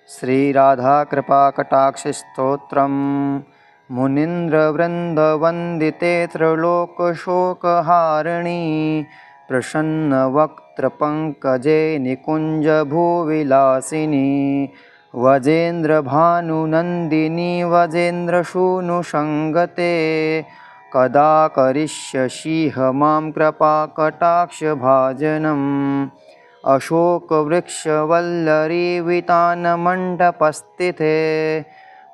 श्रीराधाकृपाकटाक्षस्तोत्रम् मुनीन्द्रवृन्दवन्दिते त्रिलोकशोकहारिणी प्रसन्नवक्त्रपङ्कजे निकुञ्जभूविलासिनी वजेन्द्रभानुनन्दिनी वजेन्द्रसूनुसङ्गते कदा करिष्यसि मां कृपाकटाक्षभाजनम् अशोकवृक्षवल्लरी वितानमण्डपस्थिते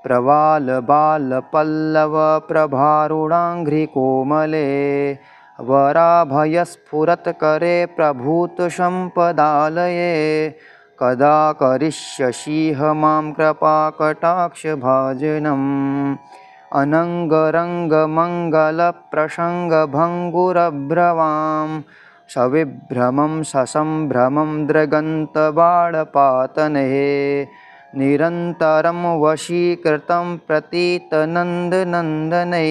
प्रवालबालपल्लवप्रभारूढाङ्घ्रिकोमले वराभयस्फुरत्करे प्रभूतसम्पदालये कदा करिष्यसि मां कृपाकटाक्षभाजनम् अनङ्गरङ्गमङ्गलप्रसङ्गभङ्गुरभ्रवां सविभ्रमं ससम्भ्रमं दृगन्तबाणपातनेः निरन्तरं वशीकृतं प्रतीतनन्दनन्दनैः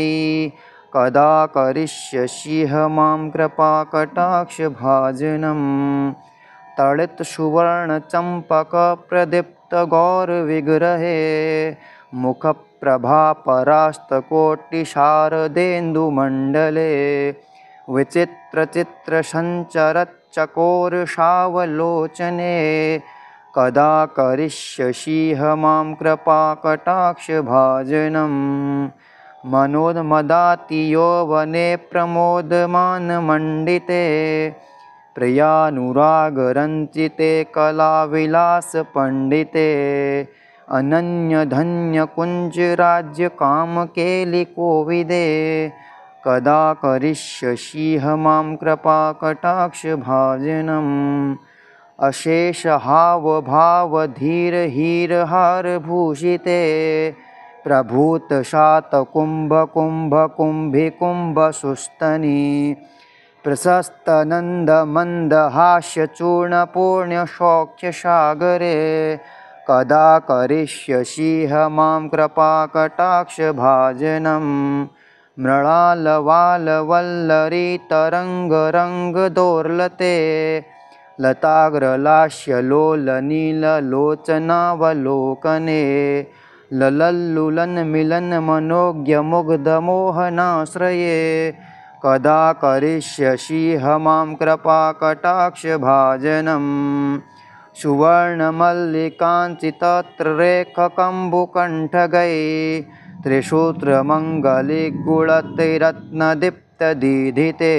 कदा करिष्यसि मां कृपाकटाक्षभाजनम् तडितसुवर्णचम्पकप्रदीप्तगौरविग्रहे मुखप्रभापरास्तकोटिशारदेन्दुमण्डले विचित्रचित्रसञ्चरच्चकोरसावलोचने कदा करिष्यसि मां कृपाकटाक्षभाजनम् मनोन्मदातियौवने प्रमोदमानमण्डिते प्रियानुरागरञ्जिते कलाविलासपण्डिते अनन्यधन्यकुञ्जराज्यकामकेलिकोविदे कदा करिष्यसि मां कृपाकटाक्षभाजनम् अशेषहावभावधीरहीरहारभूषिते प्रभूतशातकुम्भकुम्भकुम्भिकुम्भसुस्तनी प्रशस्तनन्दमन्दहास्यचूर्णपूर्णसौख्यसागरे कदा करिष्यसि मां कृपाकटाक्षभाजनम् मृणालवालवल्लरी तरङ्गरङ्गदोर्लते लताग्रलास्यलोलनीललोचनावलोकने ललल्लुलन्मिलन्मनोज्ञमुग्धमोहनाश्रये कदा करिष्यसि मां कृपाकटाक्षभाजनम् सुवर्णमल्लिकाञ्चितत्रेखकम्बुकण्ठगै त्रिसूत्रमङ्गलिगुणतिरत्नदीप्तदीधिते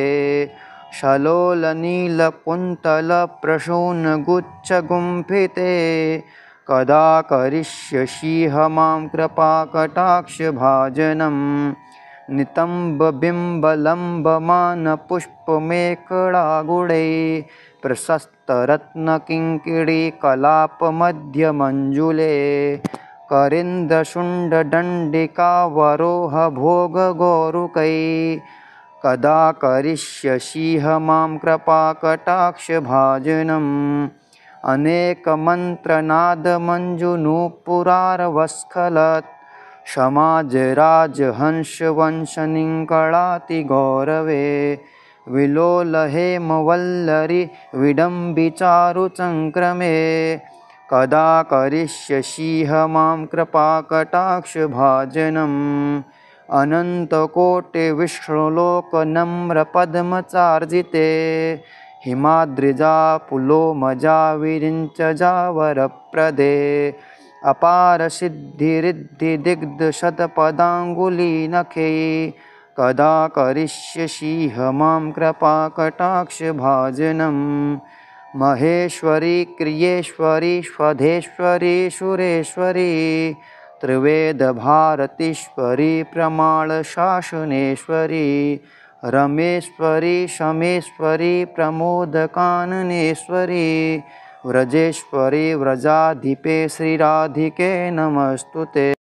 सलोलनीलकुन्तलप्रसूनगुच्छगुम्फिते कदा करिष्यसि मां कृपाकटाक्षभाजनम् नितम्बबिम्बलम्बमानपुष्पमेखलागुडै प्रशस्तरत्नकिङ्किणीकलापमध्यमञ्जुले करिन्दशुण्डदण्डिकावरोहभोगगौरुकै कदा करिष्यसि मां कृपाकटाक्षभाजनम् अनेकमन्त्रनादमञ्जुनूपुरारवस्खलत् समाजराजहंसवंशनिङ्कळातिगौरवे विलोलहेमवल्लरी विडम्बिचारुचङ्क्रमे कदा करिष्यसि मां कृपाकटाक्षभाजनम् अनन्तकोटिविष्णुलोकनम्रपद्मचार्जिते हिमाद्रिजापुलोमजा विरिञ्चजावरप्रदे अपारसिद्धिरिद्धिदिग्धशतपदाङ्गुलीनखे कदा करिष्यसि मां कृपाकटाक्षभाजनम् महेश्वरी क्रियेश्वरी स्वधेश्वरी सुरेश्वरी त्रिवेदभारतीश्वरी प्रमाणशासनेश्वरी रमेश्वरी शमेश्वरी प्रमोदकाननेश्वरी व्रजेश्वरी व्रजाधिपे श्रीराधिके नमस्तुते।